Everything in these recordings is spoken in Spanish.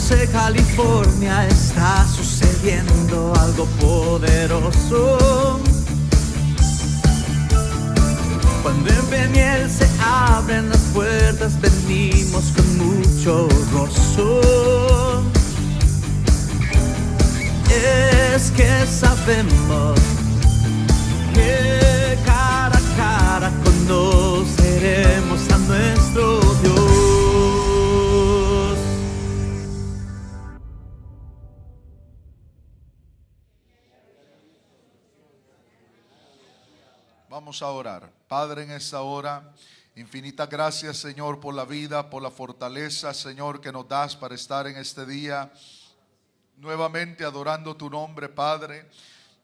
Ponce, California, está sucediendo algo poderoso. Cuando en Peniel se abren las puertas, venimos con mucho gozo. Es que sabemos que cara a cara conoceremos a nuestro Dios. Vamos a orar. Padre, en esta hora, infinitas gracias, Señor, por la vida, por la fortaleza, Señor, que nos das para estar en este día nuevamente adorando tu nombre, Padre.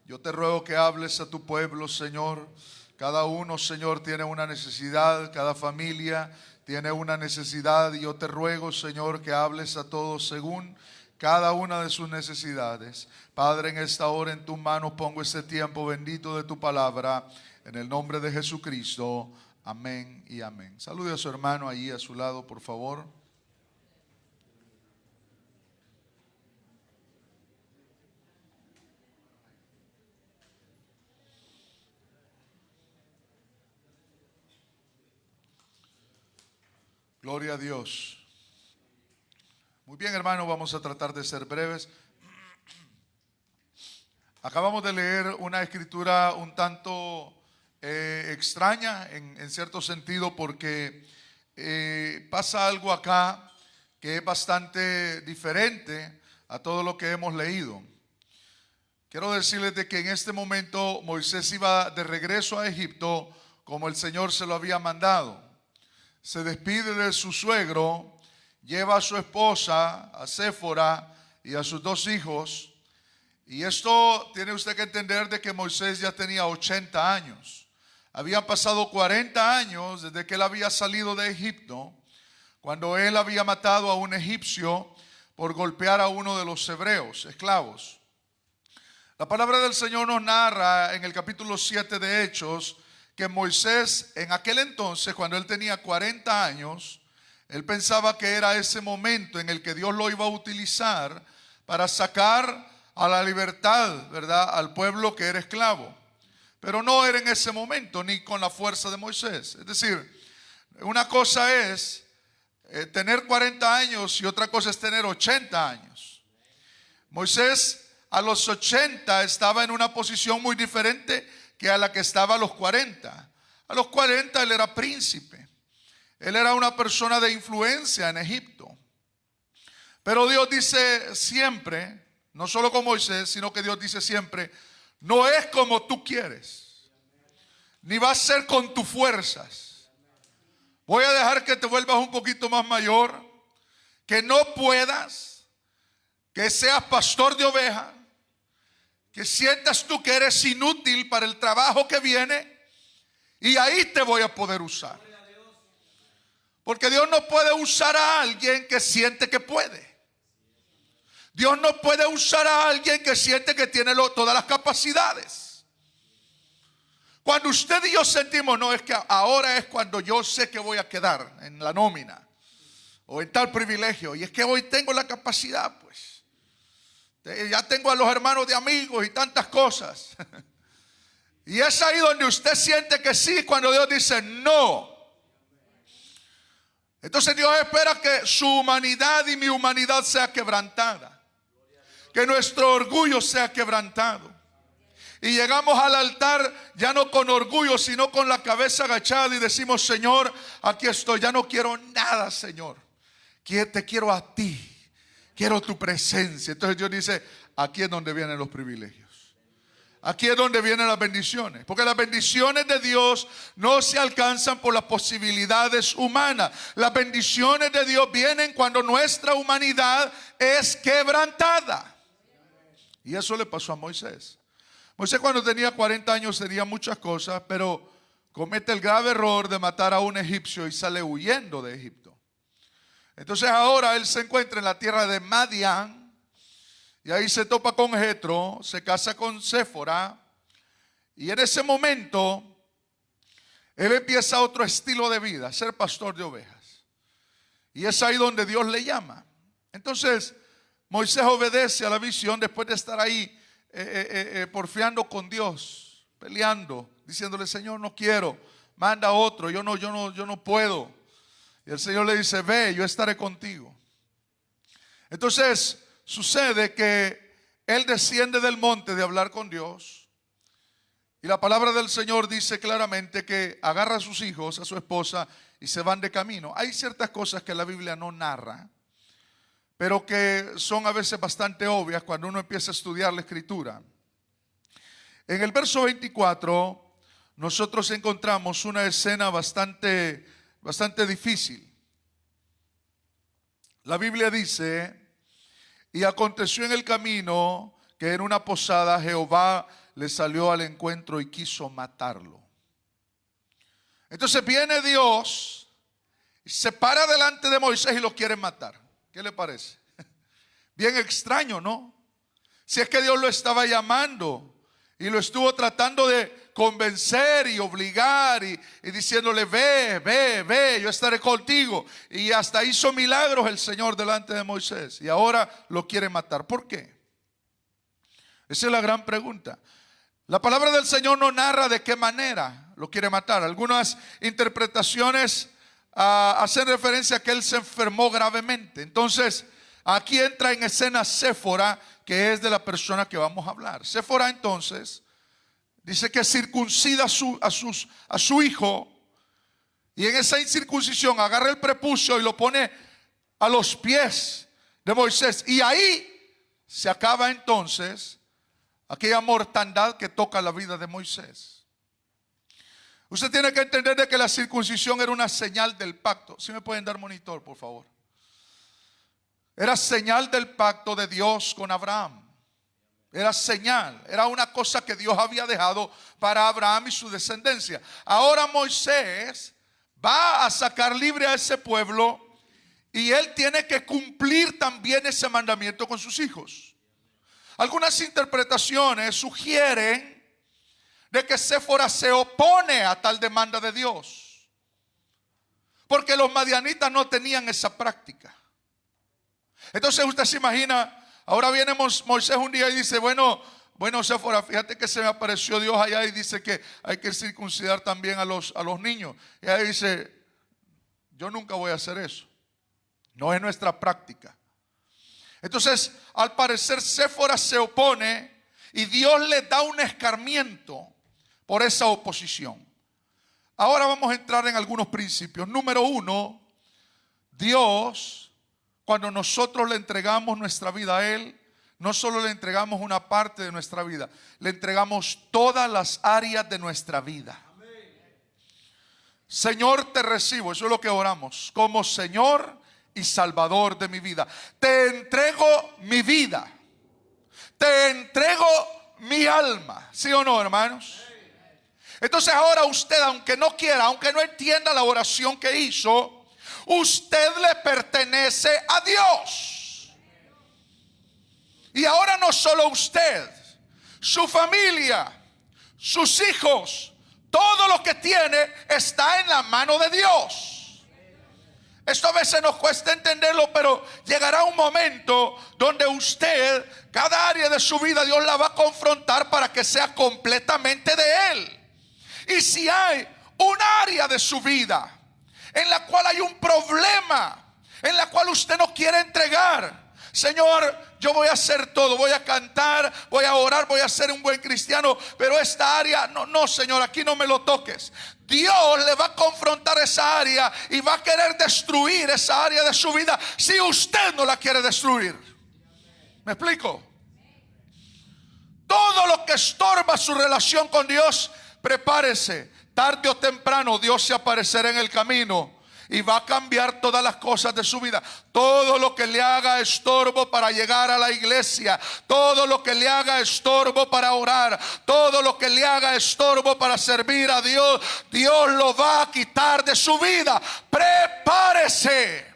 Yo te ruego que hables a tu pueblo, Señor. Cada uno, Señor, tiene una necesidad, cada familia tiene una necesidad, y yo te ruego, Señor, que hables a todos según cada una de sus necesidades. Padre, en esta hora en tus manos pongo este tiempo bendito de tu palabra, en el nombre de Jesucristo. Amén y amén. Salude a su hermano allí a su lado, por favor. Gloria a Dios. Muy bien, hermano, vamos a tratar de ser breves. Acabamos de leer una escritura un tanto extraña en cierto sentido, porque pasa algo acá que es bastante diferente a todo lo que hemos leído. Quiero decirles de que en este momento Moisés iba de regreso a Egipto como el Señor se lo había mandado. Se despide de su suegro, lleva a su esposa, a Séfora, y a sus 2 hijos. Y esto tiene usted que entender de que Moisés ya tenía 80 años. Habían pasado 40 años desde que él había salido de Egipto, cuando él había matado a un egipcio por golpear a uno de los hebreos, esclavos. La palabra del Señor nos narra en el capítulo 7 de Hechos que Moisés, en aquel entonces, cuando él tenía 40 años, él pensaba que era ese momento en el que Dios lo iba a utilizar para sacar a la libertad, ¿verdad?, al pueblo que era esclavo. Pero no era en ese momento, ni con la fuerza de Moisés. Es decir, una cosa es tener 40 años y otra cosa es tener 80 años. Moisés a los 80 estaba en una posición muy diferente que a la que estaba a los 40. A los 40 él era príncipe. Él era una persona de influencia en Egipto. Pero Dios dice siempre, no solo con Moisés, sino que Dios dice siempre: no es como tú quieres, ni va a ser con tus fuerzas. Voy a dejar que te vuelvas un poquito más mayor, que no puedas, que seas pastor de ovejas, que sientas tú que eres inútil para el trabajo que viene, y ahí te voy a poder usar. Porque Dios no puede usar a alguien que siente que puede. Dios no puede usar a alguien que siente que tiene todas las capacidades. Cuando usted y yo sentimos, no, es que ahora es cuando yo sé que voy a quedar en la nómina o en tal privilegio, y es que hoy tengo la capacidad, pues ya tengo a los hermanos de amigos y tantas cosas. Y es ahí donde usted siente que sí, cuando Dios dice no. Entonces Dios espera que su humanidad y mi humanidad sea quebrantada, que nuestro orgullo sea quebrantado, y llegamos al altar ya no con orgullo, sino con la cabeza agachada, y decimos: Señor, aquí estoy, ya no quiero nada, Señor, te quiero a ti, quiero tu presencia. Entonces Dios dice: aquí es donde vienen los privilegios. Aquí es donde vienen las bendiciones, porque las bendiciones de Dios no se alcanzan por las posibilidades humanas. Las bendiciones de Dios vienen cuando nuestra humanidad es quebrantada. Y eso le pasó a Moisés. Moisés, cuando tenía 40 años, tenía muchas cosas, pero comete el grave error de matar a un egipcio y sale huyendo de Egipto. Entonces ahora él se encuentra en la tierra de Madián. Y ahí se topa con Jetro, se casa con Séfora, y en ese momento él empieza otro estilo de vida, ser pastor de ovejas. Y es ahí donde Dios le llama. Entonces Moisés obedece a la visión después de estar ahí porfiando con Dios, peleando, diciéndole: Señor, no quiero, manda a otro, yo no puedo. Y el Señor le dice: ve, yo estaré contigo. Entonces sucede que él desciende del monte de hablar con Dios, y la palabra del Señor dice claramente que agarra a sus hijos, a su esposa, y se van de camino. Hay ciertas cosas que la Biblia no narra, pero que son a veces bastante obvias cuando uno empieza a estudiar la Escritura. En el verso 24 nosotros encontramos una escena bastante difícil. La Biblia dice: y aconteció en el camino que en una posada Jehová le salió al encuentro y quiso matarlo. Entonces viene Dios, se para delante de Moisés y lo quiere matar. ¿Qué le parece? Bien extraño, ¿no? Si es que Dios lo estaba llamando y lo estuvo tratando de convencer y obligar y diciéndole: ve, yo estaré contigo. Y hasta hizo milagros el Señor delante de Moisés, y ahora lo quiere matar. ¿Por qué? Esa es la gran pregunta. La palabra del Señor no narra de qué manera lo quiere matar. Algunas interpretaciones hacen referencia a que él se enfermó gravemente. Entonces aquí entra en escena Séfora, que es de la persona que vamos a hablar. Séfora entonces dice que circuncida a su hijo, y en esa incircuncisión agarra el prepucio y lo pone a los pies de Moisés, y ahí se acaba entonces aquella mortandad que toca la vida de Moisés. Usted tiene que entender de que la circuncisión era una señal del pacto. ¿Sí me pueden dar monitor, por favor? Era señal del pacto de Dios con Abraham. Era señal, era una cosa que Dios había dejado para Abraham y su descendencia. Ahora Moisés va a sacar libre a ese pueblo, y él tiene que cumplir también ese mandamiento con sus hijos. Algunas interpretaciones sugieren de que Séfora se opone a tal demanda de Dios, porque los madianitas no tenían esa práctica. Entonces usted se imagina, ahora viene Moisés un día y dice: bueno, Séfora, fíjate que se me apareció Dios allá y dice que hay que circuncidar también a los niños. Y ella dice: yo nunca voy a hacer eso, no es nuestra práctica. Entonces, al parecer, Séfora se opone, y Dios le da un escarmiento por esa oposición. Ahora vamos a entrar en algunos principios. Número uno, Dios, cuando nosotros le entregamos nuestra vida a Él, no solo le entregamos una parte de nuestra vida, le entregamos todas las áreas de nuestra vida. Señor, te recibo, eso es lo que oramos, como Señor y Salvador de mi vida. Te entrego mi vida, te entrego mi alma. ¿Sí o no, hermanos? Entonces ahora usted, aunque no quiera, aunque no entienda la oración que hizo, usted le pertenece a Dios. Y ahora no solo usted, su familia, sus hijos, todo lo que tiene está en la mano de Dios. Esto a veces nos cuesta entenderlo, pero llegará un momento donde usted, cada área de su vida, Dios la va a confrontar para que sea completamente de Él. Y si hay un área de su vida en la cual hay un problema, en la cual usted no quiere entregar: Señor, yo voy a hacer todo, voy a cantar, voy a orar, voy a ser un buen cristiano, pero esta área, no, Señor, aquí no me lo toques. Dios le va a confrontar esa área y va a querer destruir esa área de su vida si usted no la quiere destruir. ¿Me explico? Todo lo que estorba su relación con Dios, prepárese, tarde o temprano Dios se aparecerá en el camino y va a cambiar todas las cosas de su vida. Todo lo que le haga estorbo para llegar a la iglesia, todo lo que le haga estorbo para orar, todo lo que le haga estorbo para servir a Dios, Dios lo va a quitar de su vida. Prepárese.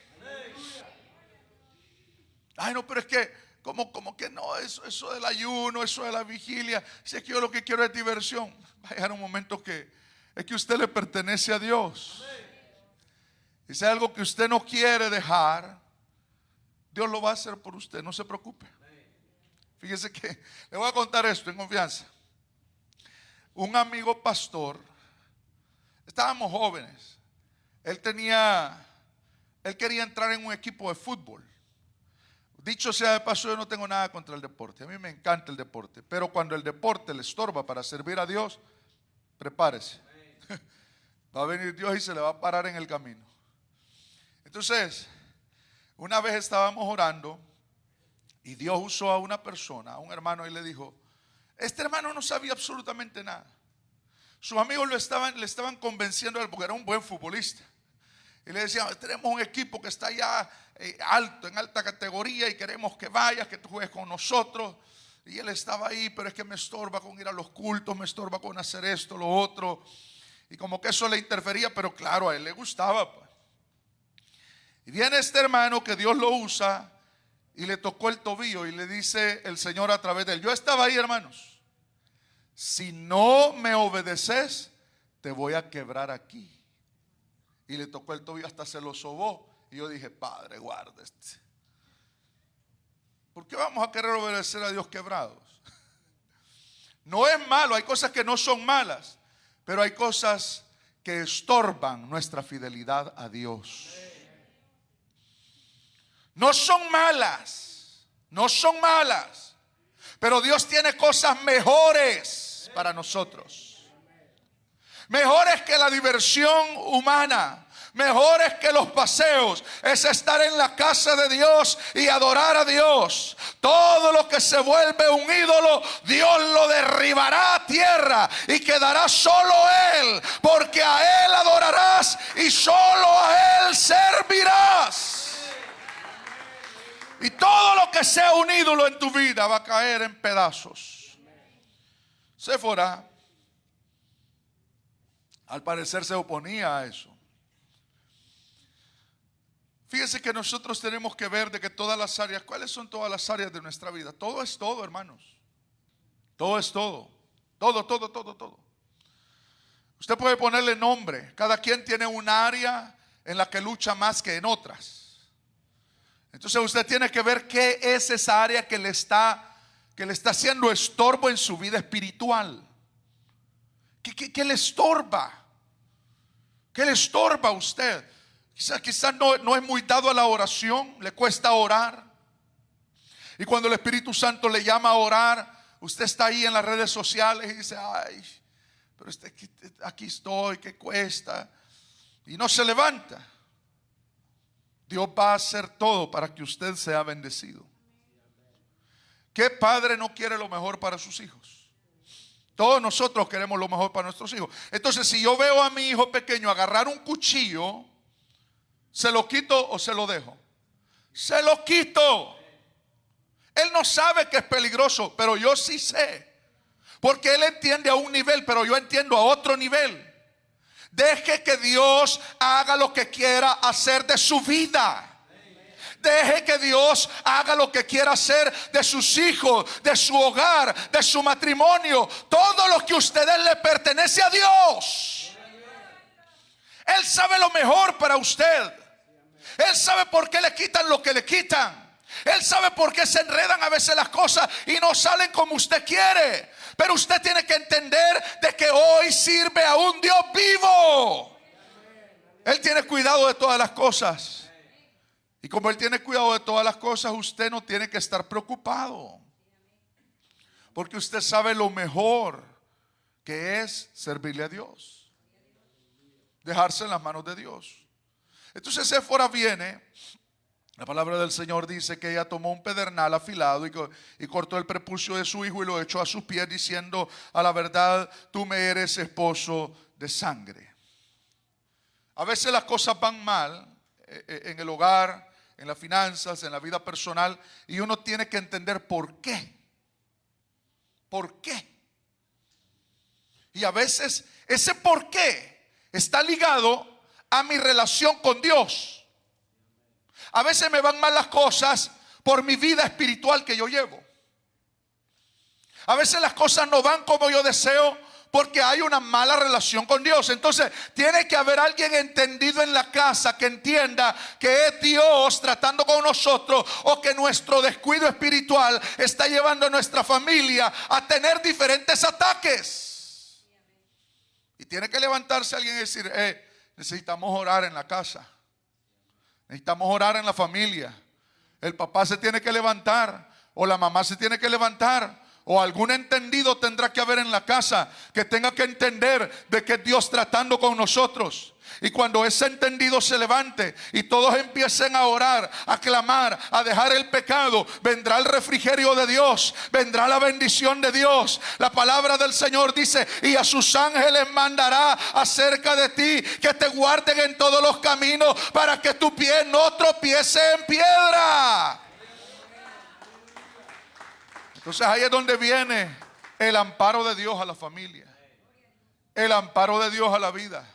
Ay, no, pero es que como que no, eso del ayuno, eso de la vigilia, si es que yo lo que quiero es diversión. Va a llegar un momento que es que usted le pertenece a Dios. Y si es algo que usted no quiere dejar, Dios lo va a hacer por usted, no se preocupe. Fíjese que le voy a contar esto en confianza. Un amigo pastor, estábamos jóvenes, él quería entrar en un equipo de fútbol. Dicho sea de paso, yo no tengo nada contra el deporte, a mí me encanta el deporte, pero cuando el deporte le estorba para servir a Dios, prepárese. Va a venir Dios y se le va a parar en el camino. Entonces, una vez estábamos orando y Dios usó a una persona, a un hermano, y le dijo, este hermano no sabía absolutamente nada. Sus amigos le estaban convenciendo a él porque era un buen futbolista. Y le decían, tenemos un equipo que está ya alto, en alta categoría, y queremos que vayas, que tú juegues con nosotros. Y él estaba ahí, pero es que me estorba con ir a los cultos, me estorba con hacer esto, lo otro. Y como que eso le interfería, pero claro, a él le gustaba, pues. Y viene este hermano que Dios lo usa y le tocó el tobillo y le dice el Señor a través de él, yo estaba ahí, hermanos, si no me obedeces, te voy a quebrar aquí. Y le tocó el tobillo, hasta se lo sobó. Y yo dije, Padre, guarda este. ¿Por qué vamos a querer obedecer a Dios quebrados? No es malo, hay cosas que no son malas, pero hay cosas que estorban nuestra fidelidad a Dios. No son malas, no son malas, pero Dios tiene cosas mejores para nosotros. Mejores que la diversión humana, mejores que los paseos, es estar en la casa de Dios y adorar a Dios. Todo lo que se vuelve un ídolo, Dios lo derribará a tierra y quedará solo Él, porque a Él adorarás y solo a Él servirás. Y todo lo que sea un ídolo en tu vida va a caer en pedazos. Séfora, al parecer, se oponía a eso. Fíjese que nosotros tenemos que ver de que todas las áreas, ¿cuáles son todas las áreas de nuestra vida? Todo es todo, hermanos. Todo es todo. Todo. Usted puede ponerle nombre. Cada quien tiene un área en la que lucha más que en otras. Entonces usted tiene que ver qué es esa área que le está haciendo estorbo en su vida espiritual. ¿Qué le estorba? ¿Qué le estorba a usted? Quizás no es muy dado a la oración, le cuesta orar. Y cuando el Espíritu Santo le llama a orar, usted está ahí en las redes sociales y dice, ay, pero aquí estoy, ¿qué cuesta? Y no se levanta. Dios va a hacer todo para que usted sea bendecido. ¿Qué padre no quiere lo mejor para sus hijos? Todos nosotros queremos lo mejor para nuestros hijos. Entonces, si yo veo a mi hijo pequeño agarrar un cuchillo, ¿se lo quito o se lo dejo? Se lo quito. Él no sabe que es peligroso, pero yo sí sé. Porque él entiende a un nivel, pero yo entiendo a otro nivel. Deje que Dios haga lo que quiera hacer de su vida. Deje que Dios haga lo que quiera hacer de sus hijos, de su hogar, de su matrimonio. Todo lo que a ustedes le pertenece a Dios. Él sabe lo mejor para usted. Él sabe por qué le quitan lo que le quitan. Él sabe por qué se enredan a veces las cosas y no salen como usted quiere. Pero usted tiene que entender de que hoy sirve a un Dios vivo. Él tiene cuidado de todas las cosas. Y como Él tiene cuidado de todas las cosas, usted no tiene que estar preocupado. Porque usted sabe lo mejor que es servirle a Dios. Dejarse en las manos de Dios. Entonces Séfora viene. La palabra del Señor dice que ella tomó un pedernal afilado y cortó el prepucio de su hijo y lo echó a sus pies, diciendo, a la verdad, tú me eres esposo de sangre. A veces las cosas van mal en el hogar, en las finanzas, en la vida personal, y uno tiene que entender por qué. ¿Por qué? Y a veces ese por qué está ligado a mi relación con Dios. A veces me van mal las cosas por mi vida espiritual que yo llevo. A veces las cosas no van como yo deseo porque hay una mala relación con Dios. Entonces tiene que haber alguien entendido en la casa que entienda que es Dios tratando con nosotros, o que nuestro descuido espiritual está llevando a nuestra familia a tener diferentes ataques. Y tiene que levantarse alguien y decir: necesitamos orar en la casa, necesitamos orar en la familia. El papá se tiene que levantar, o la mamá se tiene que levantar, o algún entendido tendrá que haber en la casa que tenga que entender de que es Dios tratando con nosotros. Y cuando ese entendido se levante y todos empiecen a orar, a clamar, a dejar el pecado, vendrá el refrigerio de Dios, vendrá la bendición de Dios. La palabra del Señor dice: y a sus ángeles mandará acerca de ti, que te guarden en todos los caminos, para que tu pie no tropiece en piedra. Entonces ahí es donde viene el amparo de Dios a la familia, el amparo de Dios a la vida,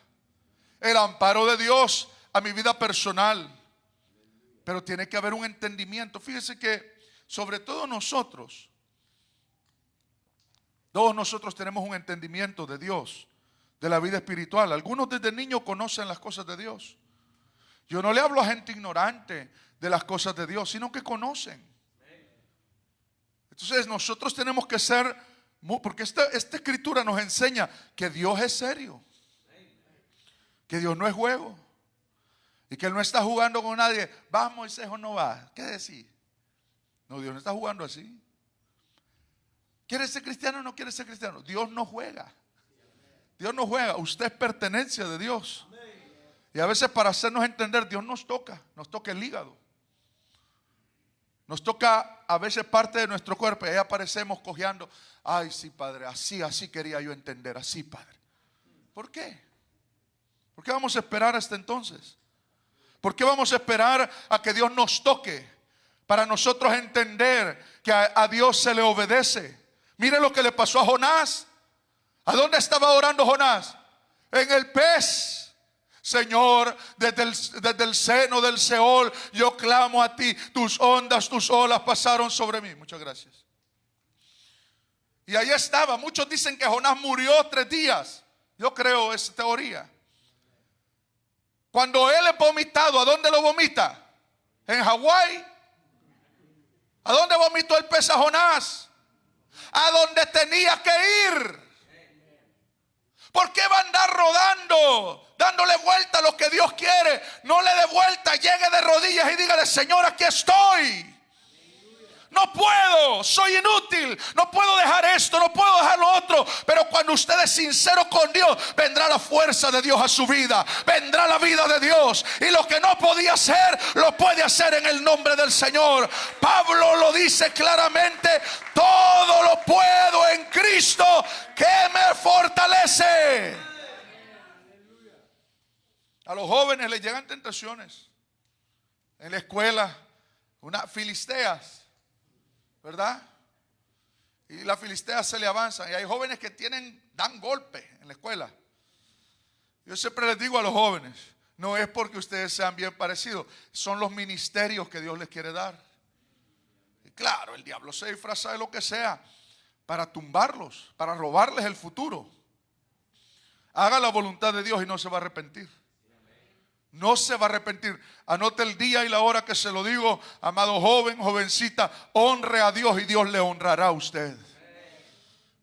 el amparo de Dios a mi vida personal. Pero tiene que haber un entendimiento. Fíjese que sobre todo nosotros, todos nosotros tenemos un entendimiento de Dios, de la vida espiritual. Algunos desde niños conocen las cosas de Dios. Yo no le hablo a gente ignorante de las cosas de Dios, sino que conocen. Entonces nosotros tenemos que ser, porque esta escritura nos enseña que Dios es serio, que Dios no es juego, y que Él no está jugando con nadie. ¿Vas, Moisés, o no vas? ¿Qué decir? No, Dios no está jugando así. ¿Quieres ser cristiano o no quieres ser cristiano? Dios no juega. Dios no juega. Usted es pertenencia de Dios. Y a veces, para hacernos entender, Dios nos toca el hígado. Nos toca a veces parte de nuestro cuerpo, y ahí aparecemos cojeando. Ay, sí, Padre, así quería yo entender, así, Padre. ¿Por qué? ¿Por qué vamos a esperar hasta entonces? ¿Por qué vamos a esperar a que Dios nos toque para nosotros entender que a Dios se le obedece? Mire lo que le pasó a Jonás. ¿A dónde estaba orando Jonás? En el pez. Señor, desde el seno del Seol yo clamo a ti. Tus ondas, tus olas pasaron sobre mí. Muchas gracias. Y ahí estaba. Muchos dicen que Jonás murió 3 días. Yo creo esa teoría. Cuando él es vomitado, ¿a dónde lo vomita? En Hawái. ¿A dónde vomitó el pez a Jonás? A donde tenía que ir. ¿Por qué va a andar rodando, dándole vuelta a lo que Dios quiere? No le dé vuelta, llegue de rodillas y dígale: Señor, aquí estoy. No puedo, soy inútil, no puedo dejar esto, no puedo dejar lo otro. Pero cuando usted es sincero con Dios, vendrá la fuerza de Dios a su vida, vendrá la vida de Dios. Y lo que no podía hacer, lo puede hacer en el nombre del Señor. Pablo lo dice claramente: todo lo puedo en Cristo que me fortalece. A los jóvenes les llegan tentaciones en la escuela, unas filisteas, ¿verdad? Y las filisteas se le avanzan. Y hay jóvenes que dan golpes en la escuela. Yo siempre les digo a los jóvenes: no es porque ustedes sean bien parecidos, son los ministerios que Dios les quiere dar. Y claro, el diablo se disfraza de lo que sea para tumbarlos, para robarles el futuro. Haga la voluntad de Dios y no se va a arrepentir. No se va a arrepentir. Anote el día y la hora que se lo digo, amado joven, jovencita. Honre a Dios y Dios le honrará a usted.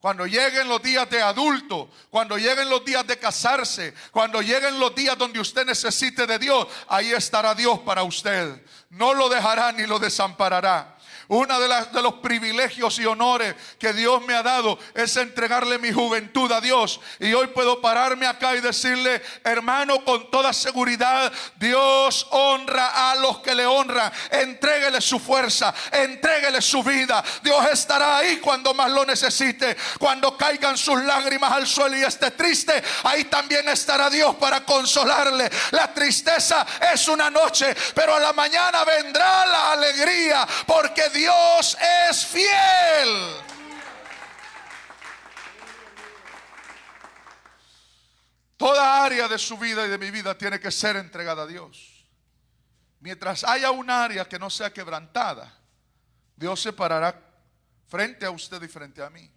Cuando lleguen los días de adulto, cuando lleguen los días de casarse, cuando lleguen los días donde usted necesite de Dios, ahí estará Dios para usted. No lo dejará ni lo desamparará. Uno de los privilegios y honores que Dios me ha dado es entregarle mi juventud a Dios. Y hoy puedo pararme acá y decirle: hermano, con toda seguridad, Dios honra a los que le honran. Entréguele su fuerza, entréguele su vida. Dios estará ahí cuando más lo necesite. Cuando caigan sus lágrimas al suelo y esté triste, ahí también estará Dios para consolarle. La tristeza es una noche, pero a la mañana vendrá la alegría, porque Dios es fiel. Toda área de su vida y de mi vida tiene que ser entregada a Dios. Mientras haya un área que no sea quebrantada, Dios se parará frente a usted y frente a mí.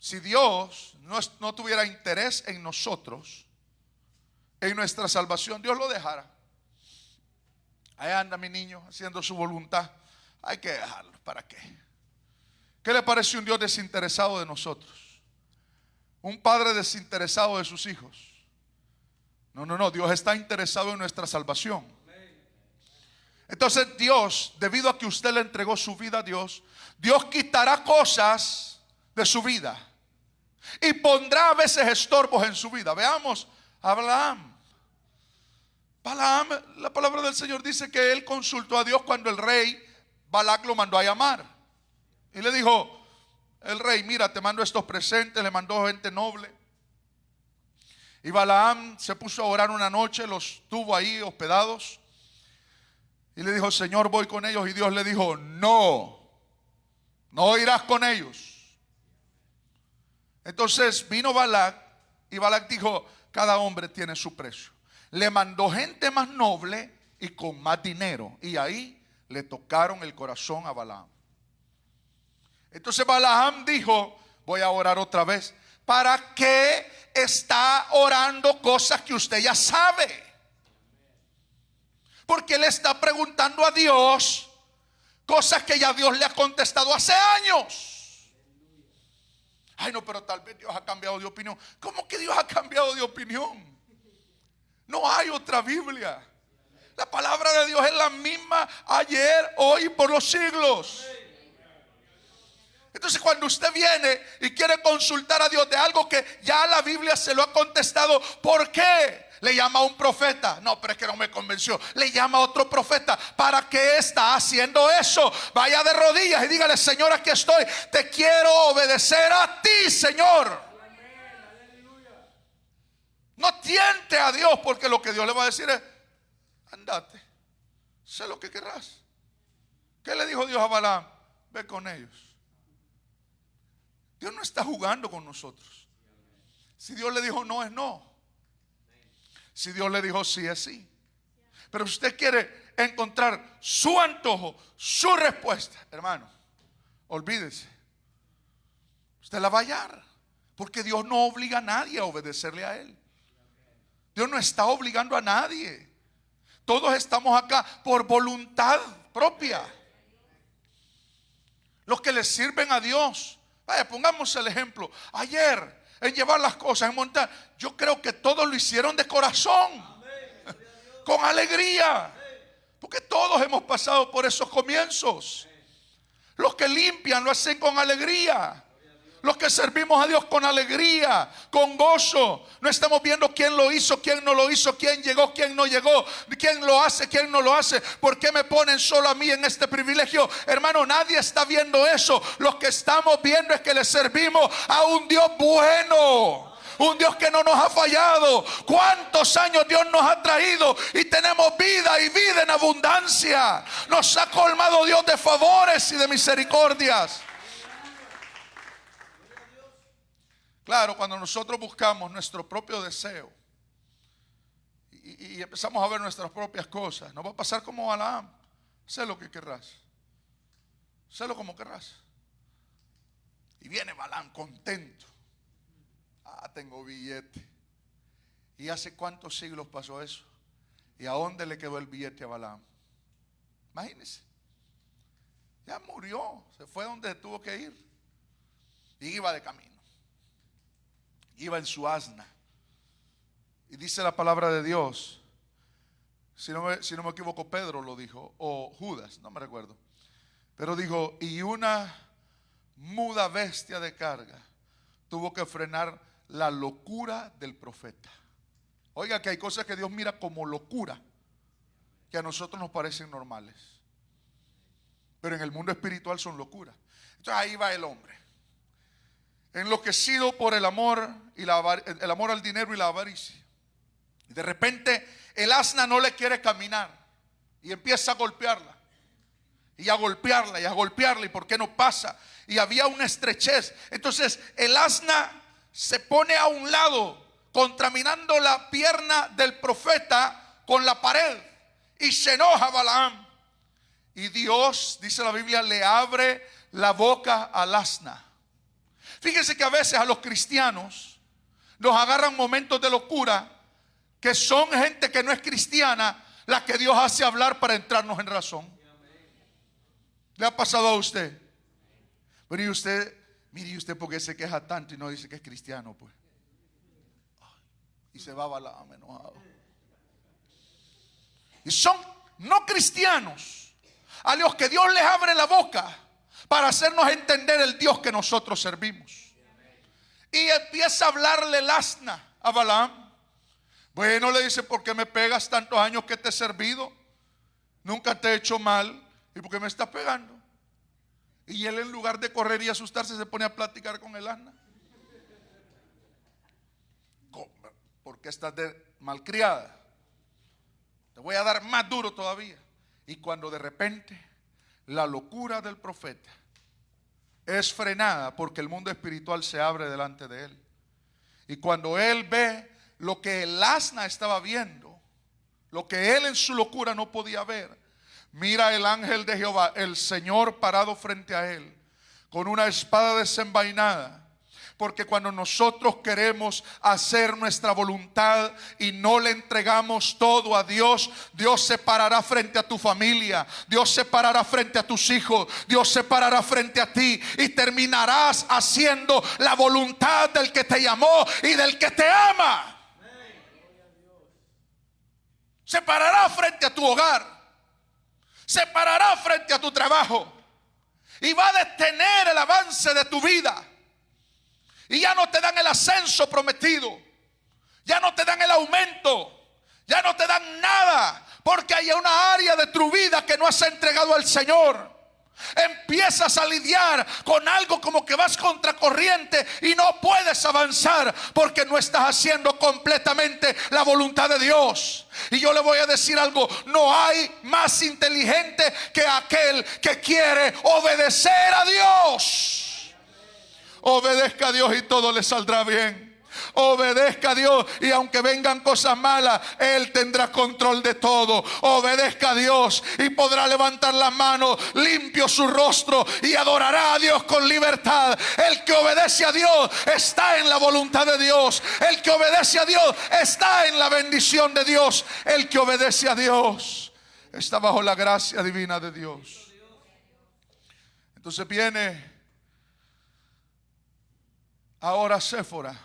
si Dios no tuviera interés en nosotros, en nuestra salvación, Dios lo dejara. Ahí anda mi niño haciendo su voluntad. Hay que dejarlo. ¿Para qué? ¿Qué le parece un Dios desinteresado de nosotros? Un padre desinteresado de sus hijos. No, Dios está interesado en nuestra salvación. Entonces Dios, debido a que usted le entregó su vida a Dios, Dios quitará cosas de su vida y pondrá a veces estorbos en su vida. Veamos a Balaam. Balaam, la palabra del Señor dice que él consultó a Dios cuando el rey Balac lo mandó a llamar. Y le dijo el rey: mira, te mando estos presentes. Le mandó gente noble. Y Balaam se puso a orar una noche, los tuvo ahí hospedados. Y le dijo: Señor, voy con ellos. Y Dios le dijo: no irás con ellos. Entonces vino Balac, y Balac dijo: cada hombre tiene su precio. Le mandó gente más noble y con más dinero. Y ahí le tocaron el corazón a Balaam. Entonces Balaam dijo: voy a orar otra vez. ¿Para qué está orando cosas que usted ya sabe? Porque le está preguntando a Dios cosas que ya Dios le ha contestado hace años. Ay, no, pero tal vez Dios ha cambiado de opinión. ¿Cómo que Dios ha cambiado de opinión? No hay otra Biblia. La palabra de Dios es la misma ayer, hoy y por los siglos. Entonces, cuando usted viene y quiere consultar a Dios de algo que ya la Biblia se lo ha contestado, ¿por qué? Le llama a un profeta. No, pero es que no me convenció. Le llama a otro profeta. ¿Para qué está haciendo eso? Vaya de rodillas y dígale: Señor, aquí estoy. Te quiero obedecer a ti, Señor. No tiente a Dios, porque lo que Dios le va a decir es: andate, sé lo que querrás. ¿Qué le dijo Dios a Balaam? Ve con ellos. Dios no está jugando con nosotros. Si Dios le dijo no, es no. Si Dios le dijo sí, es sí. Pero si usted quiere encontrar su antojo, su respuesta, hermano, olvídese. Usted la va a hallar, porque Dios no obliga a nadie a obedecerle a Él. Dios no está obligando a nadie. Todos estamos acá por voluntad propia. Los que le sirven a Dios. Vaya, pongamos el ejemplo. Ayer, en llevar las cosas, en montar, yo creo que todos lo hicieron de corazón, con alegría, porque todos hemos pasado por esos comienzos. Los que limpian lo hacen con alegría. Los que servimos a Dios con alegría, con gozo. No estamos viendo quién lo hizo, quién no lo hizo, quién llegó, quién no llegó, quién lo hace, quién no lo hace. ¿Por qué me ponen solo a mí en este privilegio? Hermano, nadie está viendo eso. Lo que estamos viendo es que le servimos a un Dios bueno. Un Dios que no nos ha fallado. ¿Cuántos años Dios nos ha traído? Y tenemos vida, y vida en abundancia. Nos ha colmado Dios de favores y de misericordias. Claro, cuando nosotros buscamos nuestro propio deseo y empezamos a ver nuestras propias cosas, nos va a pasar como Balaam. Sé lo que querrás, sélo como querrás. Y viene Balaam contento. Tengo billete. ¿Y hace cuántos siglos pasó eso? ¿Y a dónde le quedó el billete a Balaam? Imagínense. Ya murió, se fue donde tuvo que ir. Y iba de camino. Iba en su asna. Y dice la palabra de Dios, si no me equivoco, Pedro lo dijo, o Judas, no me recuerdo. Pero dijo: y una muda bestia de carga tuvo que frenar la locura del profeta. Oiga, que hay cosas que Dios mira como locura, que a nosotros nos parecen normales, pero en el mundo espiritual son locura. Entonces ahí va el hombre, enloquecido por el amor el amor al dinero y la avaricia. Y de repente el asna no le quiere caminar y empieza a golpearla y a golpearla y a golpearla. ¿Y por qué no pasa? Y había una estrechez. Entonces el asna se pone a un lado, contaminando la pierna del profeta con la pared, y se enoja Balaam. Y Dios, dice la Biblia, le abre la boca al asna. Fíjense que a veces a los cristianos nos agarran momentos de locura que son gente que no es cristiana la que Dios hace hablar para entrarnos en razón. ¿Le ha pasado a usted? Pero y usted, mire, ¿y usted por qué se queja tanto y no dice que es cristiano? Pues, y se va Balaam enojado. Y son no cristianos a los que Dios les abre la boca para hacernos entender el Dios que nosotros servimos. Y empieza a hablarle el asna a Balaam. Bueno, le dice, ¿por qué me pegas tantos años que te he servido? Nunca te he hecho mal. ¿Y por qué me estás pegando? Y él, en lugar de correr y asustarse, se pone a platicar con el asna. ¿Por qué estás de malcriada? Te voy a dar más duro todavía. Y cuando de repente la locura del profeta es frenada, porque el mundo espiritual se abre delante de él. Y cuando él ve lo que el asna estaba viendo, lo que él en su locura no podía ver, mira el ángel de Jehová, el Señor, parado frente a él con una espada desenvainada. Porque cuando nosotros queremos hacer nuestra voluntad y no le entregamos todo a Dios, Dios se parará frente a tu familia, Dios se parará frente a tus hijos, Dios se parará frente a ti y terminarás haciendo la voluntad del que te llamó y del que te ama. Se parará frente a tu hogar, se parará frente a tu trabajo y va a detener el avance de tu vida. Y ya no te dan el ascenso prometido, ya no te dan el aumento, ya no te dan nada, porque hay una área de tu vida que no has entregado al Señor. Empiezas a lidiar con algo como que vas contracorriente y no puedes avanzar porque no estás haciendo completamente la voluntad de Dios. Y yo le voy a decir algo: no hay más inteligente que aquel que quiere obedecer a Dios. Obedezca a Dios y todo le saldrá bien. Obedezca a Dios y aunque vengan cosas malas, Él tendrá control de todo. Obedezca a Dios y podrá levantar las manos, limpio su rostro, y adorará a Dios con libertad. El que obedece a Dios está en la voluntad de Dios. El que obedece a Dios está en la bendición de Dios. El que obedece a Dios está bajo la gracia divina de Dios. Entonces viene ahora Séfora,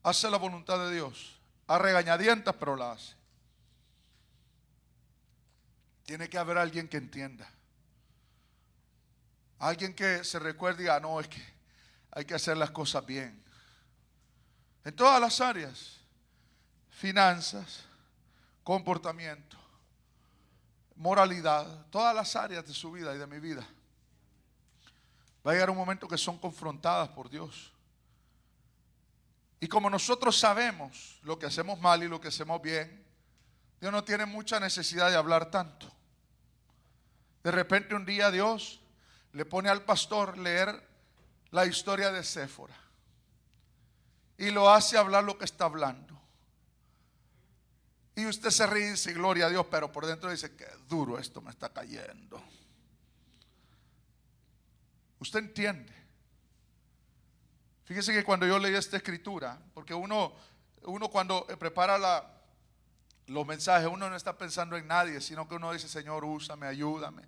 hace la voluntad de Dios a regañadientas, pero la hace. Tiene que haber alguien que entienda, alguien que se recuerde y diga: no, es que hay que hacer las cosas bien en todas las áreas: finanzas, comportamiento, moralidad, todas las áreas de su vida y de mi vida. Va a llegar un momento que son confrontadas por Dios. Y como nosotros sabemos lo que hacemos mal y lo que hacemos bien, Dios no tiene mucha necesidad de hablar tanto. De repente un día Dios le pone al pastor leer la historia de Séfora y lo hace hablar lo que está hablando. Y usted se ríe y dice: gloria a Dios, pero por dentro dice: qué duro esto me está cayendo. Usted entiende. Fíjese que cuando yo leí esta escritura, porque uno cuando prepara los mensajes, uno no está pensando en nadie, sino que uno dice: Señor, úsame, ayúdame.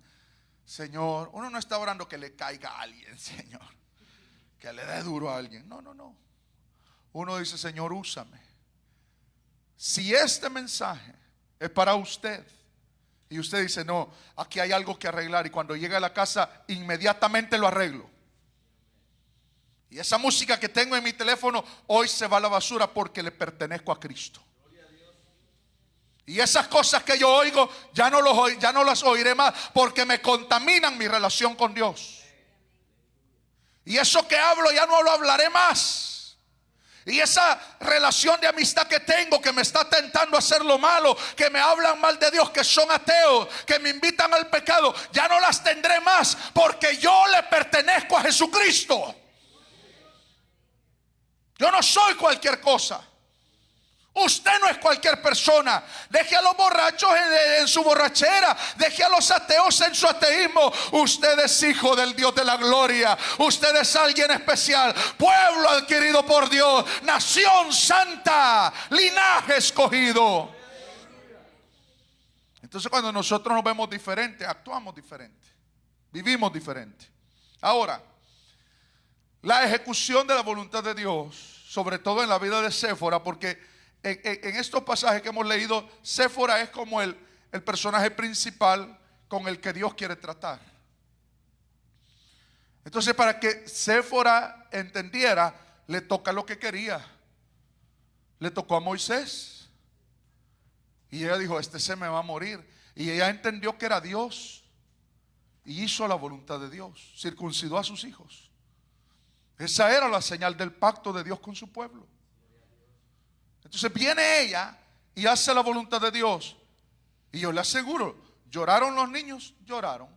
Señor, uno no está orando que le caiga a alguien, Señor, que le dé duro a alguien. No. Uno dice: Señor, úsame. Si este mensaje es para usted y usted dice: no, aquí hay algo que arreglar, y cuando llega a la casa inmediatamente lo arreglo. Y esa música que tengo en mi teléfono hoy se va a la basura porque le pertenezco a Cristo. Y esas cosas que yo oigo ya no las oiré más porque me contaminan mi relación con Dios. Y eso que hablo ya no lo hablaré más. Y esa relación de amistad que tengo, que me está tentando a hacer lo malo, que me hablan mal de Dios, que son ateos, que me invitan al pecado, ya no las tendré más porque yo le pertenezco a Jesucristo. Yo no soy cualquier cosa. Usted no es cualquier persona. Deje a los borrachos en su borrachera. Deje a los ateos en su ateísmo. Usted es hijo del Dios de la gloria. Usted es alguien especial. Pueblo adquirido por Dios. Nación santa. Linaje escogido. Entonces cuando nosotros nos vemos diferentes, actuamos diferente. Vivimos diferente. Ahora, la ejecución de la voluntad de Dios, sobre todo en la vida de Séfora, porque en estos pasajes que hemos leído, Séfora es como el personaje principal con el que Dios quiere tratar. Entonces, para que Séfora entendiera, le toca lo que quería. Le tocó a Moisés. Y ella dijo, este se me va a morir. Y ella entendió que era Dios. Y hizo la voluntad de Dios. Circuncidó a sus hijos. Esa era la señal del pacto de Dios con su pueblo. Entonces viene ella y hace la voluntad de Dios. Y yo le aseguro, ¿lloraron los niños? Lloraron.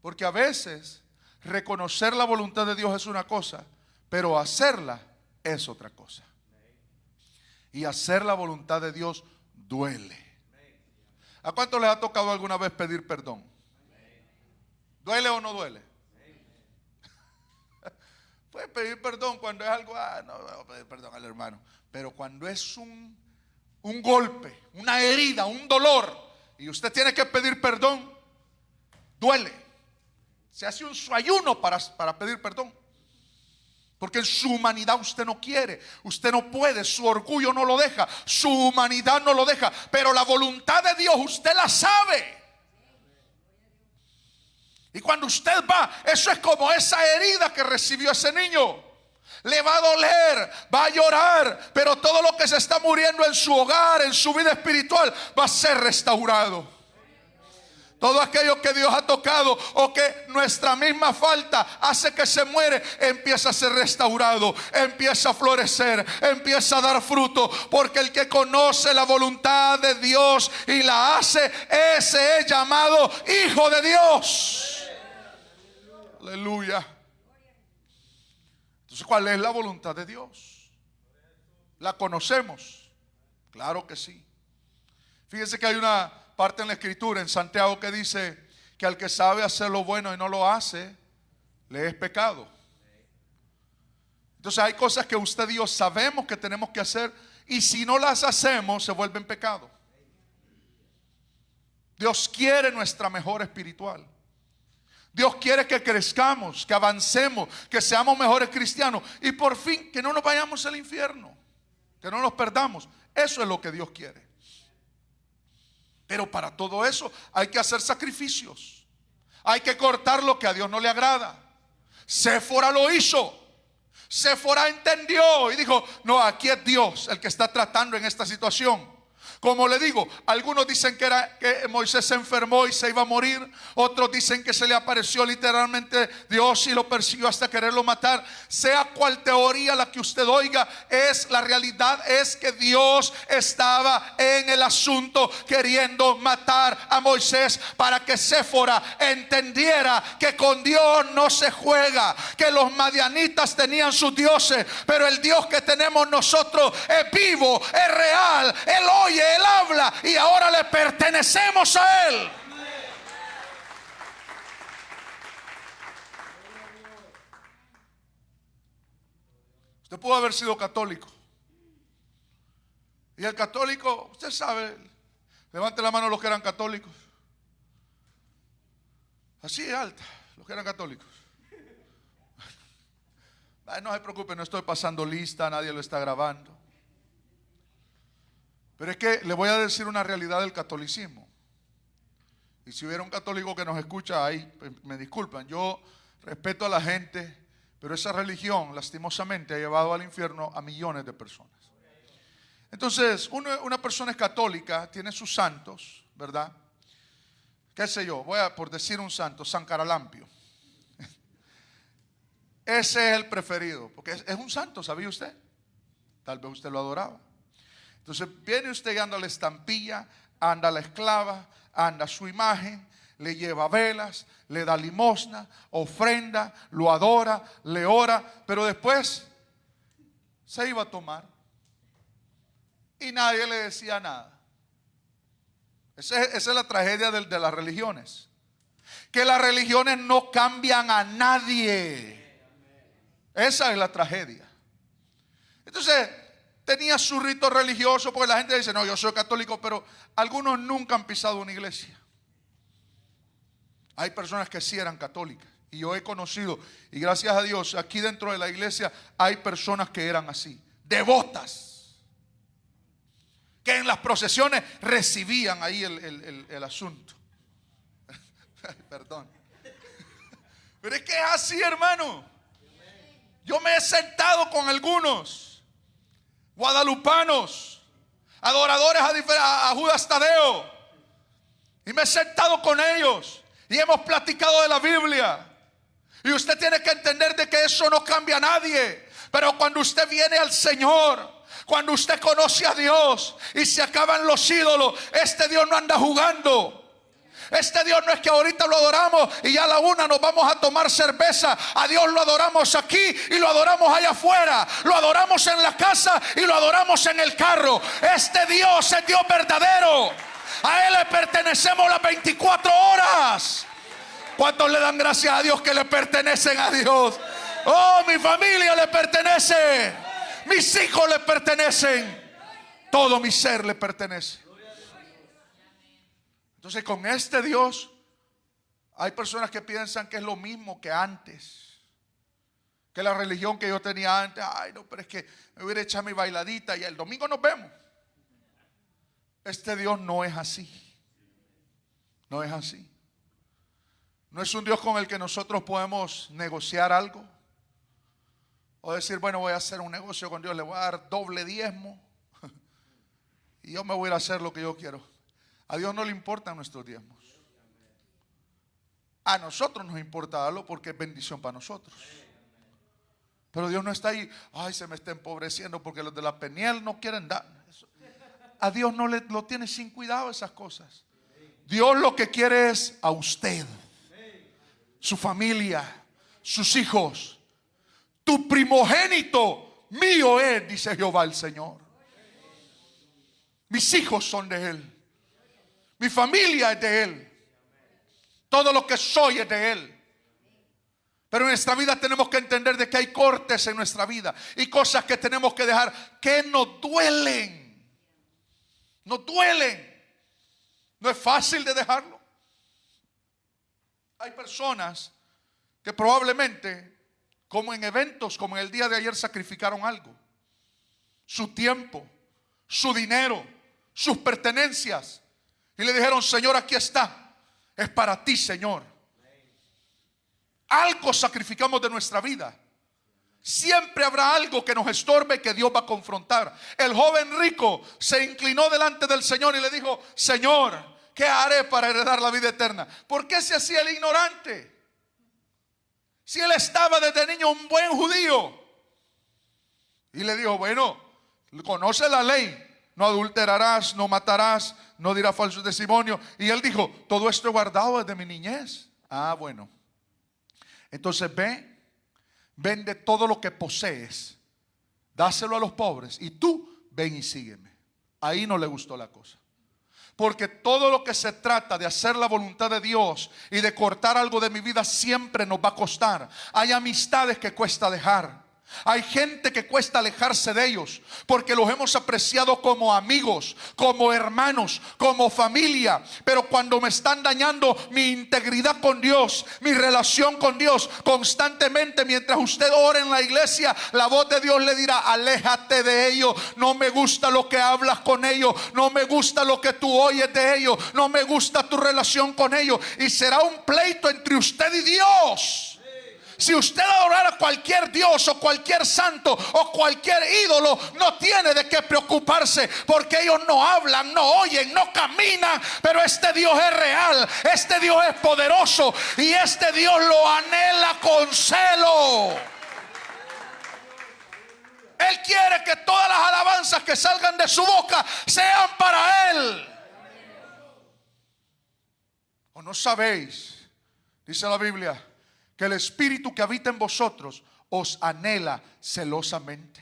Porque a veces reconocer la voluntad de Dios es una cosa, pero hacerla es otra cosa. Y hacer la voluntad de Dios duele. ¿A cuánto les ha tocado alguna vez pedir perdón? ¿Duele o no duele? Puede pedir perdón cuando es algo, no voy a pedir perdón al hermano. Pero cuando es un golpe, una herida, un dolor, y usted tiene que pedir perdón, duele. Se hace un ayuno para pedir perdón. Porque en su humanidad usted no quiere, usted no puede, su orgullo no lo deja, su humanidad no lo deja. Pero la voluntad de Dios usted la sabe. Y cuando usted va, eso es como esa herida que recibió ese niño. Le va a doler, va a llorar, pero todo lo que se está muriendo en su hogar, en su vida espiritual, va a ser restaurado. Todo aquello que Dios ha tocado o que nuestra misma falta hace que se muere, empieza a ser restaurado, empieza a florecer, empieza a dar fruto. Porque el que conoce la voluntad de Dios y la hace, ese es llamado hijo de Dios. Aleluya. Entonces, ¿cuál es la voluntad de Dios? ¿La conocemos? Claro que sí. Fíjense que hay una parte en la escritura en Santiago que dice que al que sabe hacer lo bueno y no lo hace, le es pecado. Entonces hay cosas que usted y yo sabemos que tenemos que hacer, y si no las hacemos se vuelven pecado. Dios quiere nuestra mejora espiritual. Dios quiere que crezcamos, que avancemos, que seamos mejores cristianos y por fin que no nos vayamos al infierno, que no nos perdamos. Eso es lo que Dios quiere. Pero para todo eso hay que hacer sacrificios. Hay que cortar lo que a Dios no le agrada. Séfora lo hizo. Séfora entendió y dijo, no, aquí es Dios el que está tratando en esta situación. Como le digo, algunos dicen que Moisés se enfermó y se iba a morir. Otros dicen que se le apareció literalmente Dios y lo persiguió hasta quererlo matar. Sea cual teoría la que usted oiga, la realidad es que Dios estaba en el asunto queriendo matar a Moisés para que Séfora entendiera que con Dios no se juega, que los madianitas tenían sus dioses, pero el Dios que tenemos nosotros es vivo, es real, Él oye, Él habla y ahora le pertenecemos a Él. Usted pudo haber sido católico. Y el católico, usted sabe, levante la mano los que eran católicos. Así es alta, los que eran católicos. Ay, no se preocupe, no estoy pasando lista, nadie lo está grabando. Pero es que le voy a decir una realidad del catolicismo. Y si hubiera un católico que nos escucha ahí, me disculpan. Yo respeto a la gente, pero esa religión lastimosamente ha llevado al infierno a millones de personas. Entonces, una persona es católica, tiene sus santos, ¿verdad? ¿Qué sé yo? Por decir un santo, San Caralampio. Ese es el preferido, porque es un santo, ¿sabía usted? Tal vez usted lo adoraba. Entonces viene usted y anda la estampilla, anda la esclava, anda su imagen, le lleva velas, le da limosna, ofrenda, lo adora, le ora, pero después se iba a tomar. y nadie le decía nada. Esa es la tragedia de las religiones. Que las religiones no cambian a nadie. Esa es la tragedia. Entonces, tenía su rito religioso, porque la gente dice, no, yo soy católico, pero algunos nunca han pisado una iglesia. Hay personas que sí eran católicas, y yo he conocido, y gracias a Dios, aquí dentro de la iglesia hay personas que eran así, devotas, que en las procesiones recibían ahí el asunto. Perdón. Pero es que es así, hermano. Yo me he sentado con algunos guadalupanos, adoradores a Judas Tadeo, y me he sentado con ellos y hemos platicado de la Biblia. Y usted tiene que entender de que eso no cambia a nadie. Pero cuando usted viene al Señor, cuando usted conoce a Dios y se acaban los ídolos, este Dios no anda jugando. Este Dios no es que ahorita lo adoramos y ya a la una nos vamos a tomar cerveza. A Dios lo adoramos aquí y lo adoramos allá afuera. Lo adoramos en la casa y lo adoramos en el carro. Este Dios es Dios verdadero. A Él le pertenecemos las 24 horas. ¿Cuántos le dan gracias a Dios que le pertenecen a Dios? Oh, mi familia le pertenece. Mis hijos le pertenecen. Todo mi ser le pertenece. Entonces, con este Dios, hay personas que piensan que es lo mismo que antes, que la religión que yo tenía antes. Ay, no, pero es que me voy a echar mi bailadita y el domingo nos vemos. Este Dios no es así. No es así. No es un Dios con el que nosotros podemos negociar algo, o decir, bueno, voy a hacer un negocio con Dios, le voy a dar doble diezmo y yo me voy a ir a hacer lo que yo quiero. A Dios no le importan nuestros diezmos. A nosotros nos importa darlo porque es bendición para nosotros. Pero Dios no está ahí, ay, se me está empobreciendo porque los de la Peniel no quieren dar. A Dios no lo tiene sin cuidado esas cosas. Dios lo que quiere es a usted, su familia, sus hijos. Tu primogénito mío es, dice Jehová el Señor. Mis hijos son de Él. Mi familia es de Él. Todo lo que soy es de Él. Pero en nuestra vida tenemos que entender de que hay cortes en nuestra vida y cosas que tenemos que dejar que nos duelen. Nos duelen. No es fácil de dejarlo. Hay personas que probablemente, como en eventos como en el día de ayer, sacrificaron algo. Su tiempo, su dinero, sus pertenencias. Y le dijeron, Señor, aquí está. Es para ti, Señor. Algo sacrificamos de nuestra vida. Siempre habrá algo que nos estorbe, que Dios va a confrontar. El joven rico se inclinó delante del Señor y le dijo, Señor, ¿qué haré para heredar la vida eterna? ¿Por qué se hacía el ignorante? Si él estaba desde niño un buen judío. Y le dijo, bueno, conoce la ley. No adulterarás, no matarás, no dirás falso testimonio. Y él dijo, todo esto he guardado desde mi niñez. Ah, bueno. Entonces vende todo lo que posees, dáselo a los pobres y tú ven y sígueme. Ahí no le gustó la cosa. Porque todo lo que se trata de hacer la voluntad de Dios y de cortar algo de mi vida siempre nos va a costar. Hay amistades que cuesta dejar. Hay gente que cuesta alejarse de ellos porque los hemos apreciado como amigos, como hermanos, como familia. Pero cuando me están dañando mi integridad con Dios, mi relación con Dios, constantemente mientras usted ora en la iglesia, la voz de Dios le dirá, aléjate de ellos. No me gusta lo que hablas con ellos. No me gusta lo que tú oyes de ellos. No me gusta tu relación con ellos. Y será un pleito entre usted y Dios. Si usted adorara a cualquier Dios o cualquier santo o cualquier ídolo, no tiene de qué preocuparse, porque ellos no hablan, no oyen, no caminan. Pero este Dios es real, este Dios es poderoso y este Dios lo anhela con celo. Él quiere que todas las alabanzas que salgan de su boca sean para Él. ¿O no sabéis, dice la Biblia, que el Espíritu que habita en vosotros os anhela celosamente?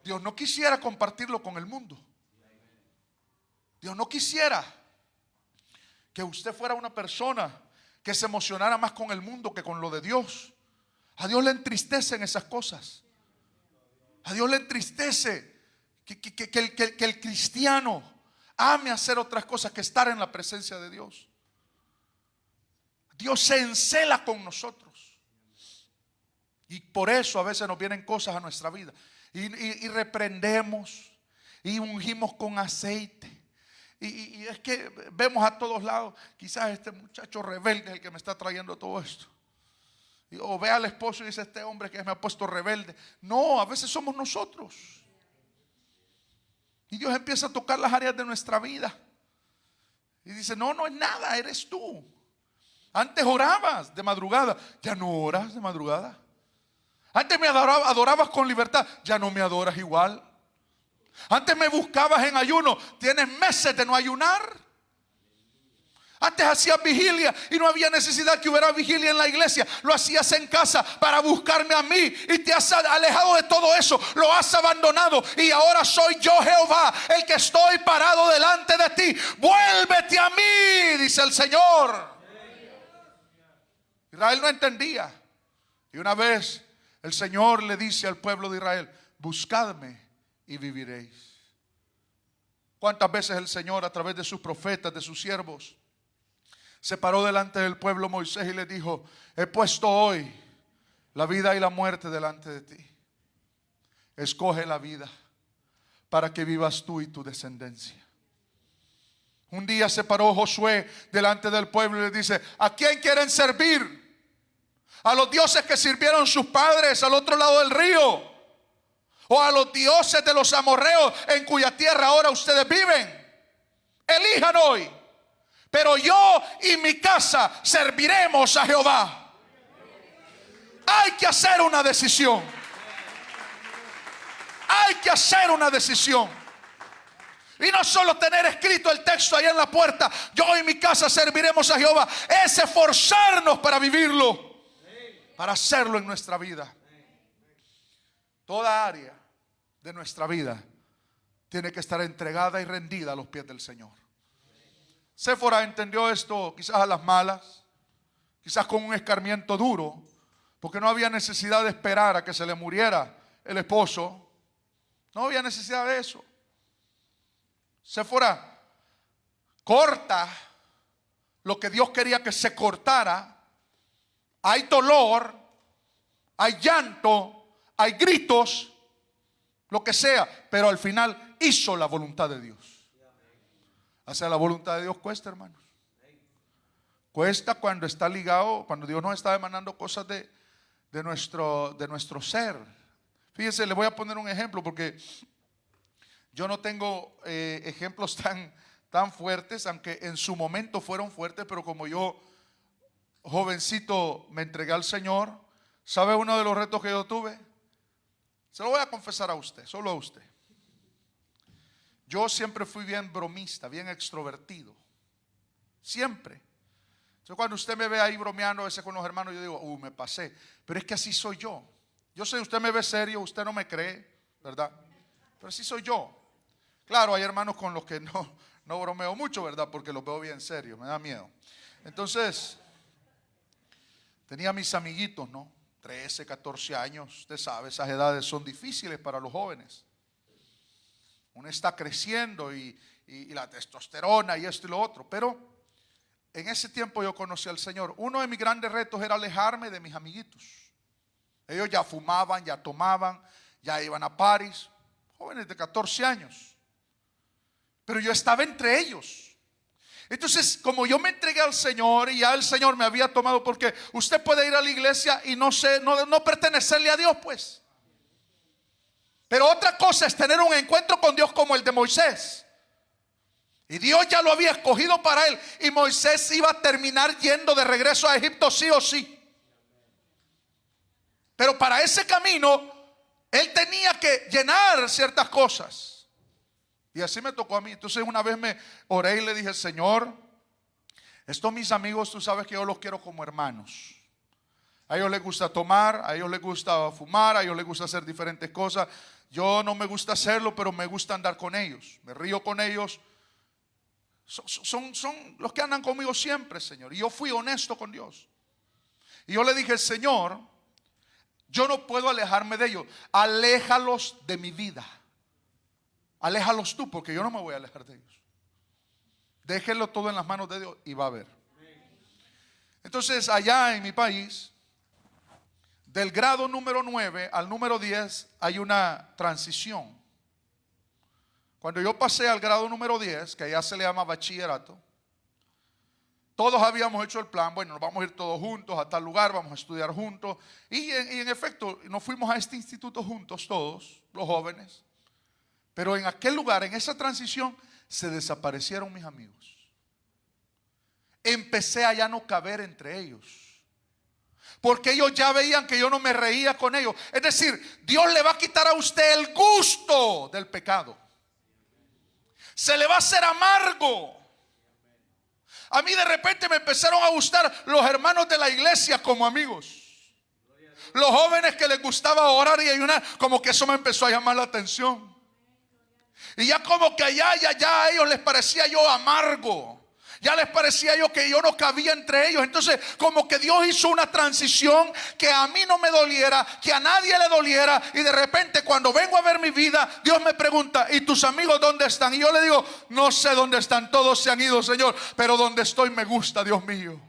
Dios no quisiera compartirlo con el mundo. Dios no quisiera que usted fuera una persona que se emocionara más con el mundo que con lo de Dios. A Dios le entristecen esas cosas. A Dios le entristece que el cristiano ame hacer otras cosas que estar en la presencia de Dios. Dios se encela con nosotros. Y por eso a veces nos vienen cosas a nuestra vida. Y reprendemos y ungimos con aceite. Y es que vemos a todos lados, quizás este muchacho rebelde es el que me está trayendo todo esto. O ve al esposo y dice, este hombre que me ha puesto rebelde. No, a veces somos nosotros. Y Dios empieza a tocar las áreas de nuestra vida. Y dice, no, no es nada, eres tú. Antes orabas de madrugada, ya no oras de madrugada. Antes me adorabas con libertad, ya no me adoras igual. Antes me buscabas en ayuno, tienes meses de no ayunar. Antes hacías vigilia y no había necesidad que hubiera vigilia en la iglesia. Lo hacías en casa para buscarme a mí y te has alejado de todo eso. Lo has abandonado y ahora soy yo, Jehová, el que estoy parado delante de ti. Vuélvete a mí, dice el Señor. Israel no entendía. Y una vez el Señor le dice al pueblo de Israel, buscadme y viviréis. ¿Cuántas veces el Señor a través de sus profetas, de sus siervos, se paró delante del pueblo Moisés y le dijo, he puesto hoy la vida y la muerte delante de ti. Escoge la vida para que vivas tú y tu descendencia. Un día se paró Josué delante del pueblo y le dice, ¿a quién quieren servir? ¿A los dioses que sirvieron sus padres al otro lado del río? ¿O a los dioses de los amorreos en cuya tierra ahora ustedes viven? Elijan hoy. Pero yo y mi casa serviremos a Jehová. Hay que hacer una decisión. Hay que hacer una decisión. Y no solo tener escrito el texto ahí en la puerta, yo y mi casa serviremos a Jehová. Es esforzarnos para vivirlo, para hacerlo en nuestra vida. Toda área de nuestra vida tiene que estar entregada y rendida a los pies del Señor. Séfora entendió esto quizás a las malas, quizás con un escarmiento duro, porque no había necesidad de esperar a que se le muriera el esposo. No había necesidad de eso. Séfora corta lo que Dios quería que se cortara. Hay dolor, hay llanto, hay gritos, lo que sea, pero al final hizo la voluntad de Dios. Hacer la voluntad de Dios cuesta, hermanos. Cuesta cuando está ligado, cuando Dios nos está demandando cosas de nuestro ser. Fíjense, le voy a poner un ejemplo porque yo no tengo ejemplos tan fuertes, aunque en su momento fueron fuertes, pero como yo, jovencito, me entregué al Señor. ¿Sabe uno de los retos que yo tuve? Se lo voy a confesar a usted, solo a usted. Yo siempre fui bien bromista, bien extrovertido. Siempre. Entonces cuando usted me ve ahí bromeando a veces con los hermanos, yo digo, me pasé. Pero es que así soy yo. Yo sé, usted me ve serio, usted no me cree, ¿verdad? Pero así soy yo. Claro, hay hermanos con los que no bromeo mucho, ¿verdad? Porque los veo bien serios, me da miedo. Entonces, tenía mis amiguitos, ¿no? 13, 14 años, usted sabe, esas edades son difíciles para los jóvenes. Uno está creciendo y la testosterona y esto y lo otro. Pero en ese tiempo yo conocí al Señor. Uno de mis grandes retos era alejarme de mis amiguitos. Ellos ya fumaban, ya tomaban, ya iban a paris. Jóvenes de 14 años. Pero yo estaba entre ellos. Entonces, como yo me entregué al Señor y ya el Señor me había tomado, porque usted puede ir a la iglesia y no pertenecerle a Dios, pues. Pero otra cosa es tener un encuentro con Dios como el de Moisés. Y Dios ya lo había escogido para él. Y Moisés iba a terminar yendo de regreso a Egipto sí o sí. Pero para ese camino, él tenía que llenar ciertas cosas. Y así me tocó a mí. Entonces una vez me oré y le dije, Señor, estos mis amigos, tú sabes que yo los quiero como hermanos. A ellos les gusta tomar, a ellos les gusta fumar, a ellos les gusta hacer diferentes cosas. Yo no me gusta hacerlo, pero me gusta andar con ellos. Me río con ellos. Son los que andan conmigo siempre, Señor. Y yo fui honesto con Dios. Y yo le dije, Señor, yo no puedo alejarme de ellos. Aléjalos de mi vida. Aléjalos tú, porque yo no me voy a alejar de ellos. Déjenlo todo en las manos de Dios y va a ver. Entonces, allá en mi país, del grado número 9 al número 10 hay una transición. Cuando yo pasé al grado número 10, que allá se le llama bachillerato, todos habíamos hecho el plan. Bueno, nos vamos a ir todos juntos a tal lugar, vamos a estudiar juntos. Y en efecto, nos fuimos a este instituto juntos todos, los jóvenes. Pero en aquel lugar, en esa transición, se desaparecieron mis amigos. Empecé a ya no caber entre ellos, porque ellos ya veían que yo no me reía con ellos. Es decir, Dios le va a quitar a usted el gusto del pecado. Se le va a hacer amargo. A mí de repente me empezaron a gustar los hermanos de la iglesia como amigos. Los jóvenes que les gustaba orar y ayunar, como que eso me empezó a llamar la atención. Y ya como que ya a ellos les parecía yo amargo. Ya les parecía yo que yo no cabía entre ellos. Entonces como que Dios hizo una transición, que a mí no me doliera, que a nadie le doliera. Y de repente cuando vengo a ver mi vida, Dios me pregunta, ¿y tus amigos dónde están? Y yo le digo, no sé dónde están, todos se han ido, Señor, pero donde estoy me gusta, Dios mío.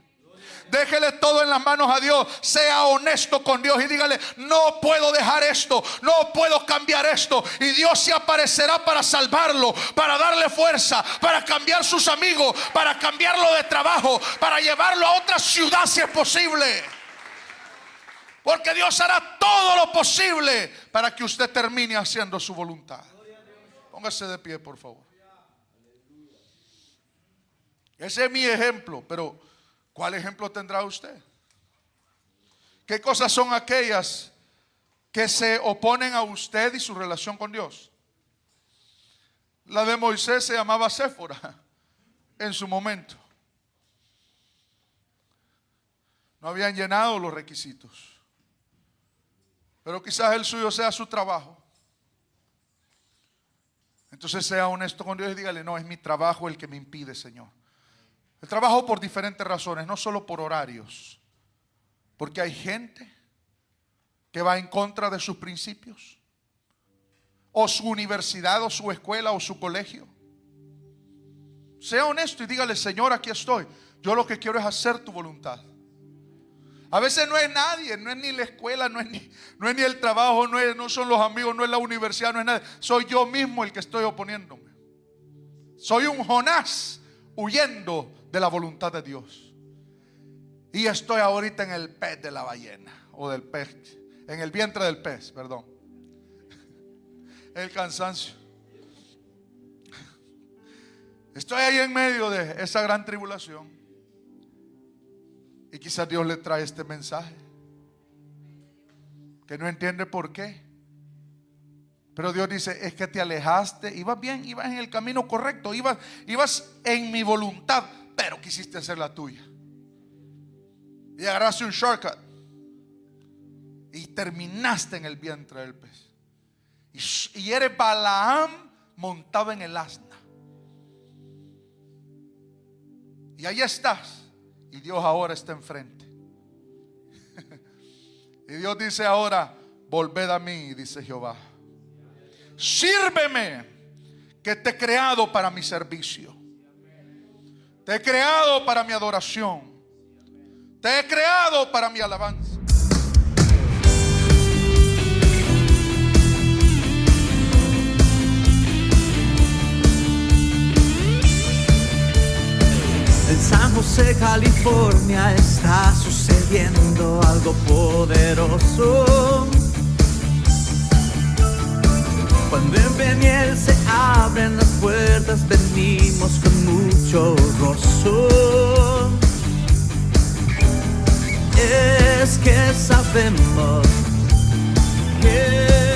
Déjele todo en las manos a Dios. Sea honesto con Dios y dígale, no puedo dejar esto, no puedo cambiar esto. Y Dios se aparecerá para salvarlo, para darle fuerza, para cambiar sus amigos, para cambiarlo de trabajo, para llevarlo a otra ciudad si es posible. Porque Dios hará todo lo posible para que usted termine haciendo su voluntad. Póngase de pie, por favor. Ese es mi ejemplo, pero ¿cuál ejemplo tendrá usted? ¿Qué cosas son aquellas que se oponen a usted y su relación con Dios? La de Moisés se llamaba Séfora en su momento. No habían llenado los requisitos. Pero quizás el suyo sea su trabajo. Entonces sea honesto con Dios y dígale, no, es mi trabajo el que me impide, Señor. El trabajo por diferentes razones, no solo por horarios, porque hay gente que va en contra de sus principios, o su universidad, o su escuela, o su colegio. Sea honesto y dígale, Señor, aquí estoy. Yo lo que quiero es hacer tu voluntad. A veces no es nadie, no es ni la escuela, no es ni el trabajo, no son los amigos, no es la universidad, no es nadie. Soy yo mismo el que estoy oponiéndome. Soy un Jonás huyendo de la voluntad de Dios. Y estoy ahorita en el pez de la ballena, o del pez, en el vientre del pez, perdón. El cansancio. Estoy ahí en medio de esa gran tribulación. Y quizás Dios le trae este mensaje, que no entiende por qué. Pero Dios dice, es que te alejaste, ibas bien, ibas en el camino correcto, ibas en mi voluntad, pero quisiste hacer la tuya. Y agarraste un shortcut y terminaste en el vientre del pez. Y eres Balaam montado en el asna. Y ahí estás. Y Dios ahora está enfrente. Y Dios dice ahora, volved a mí, dice Jehová. Sírveme, que te he creado para mi servicio. Te he creado para mi adoración. Te he creado para mi alabanza. En San José, California, está sucediendo algo poderoso. Cuando en Peniel se abren las puertas, venimos con mucho gozo. Es que sabemos que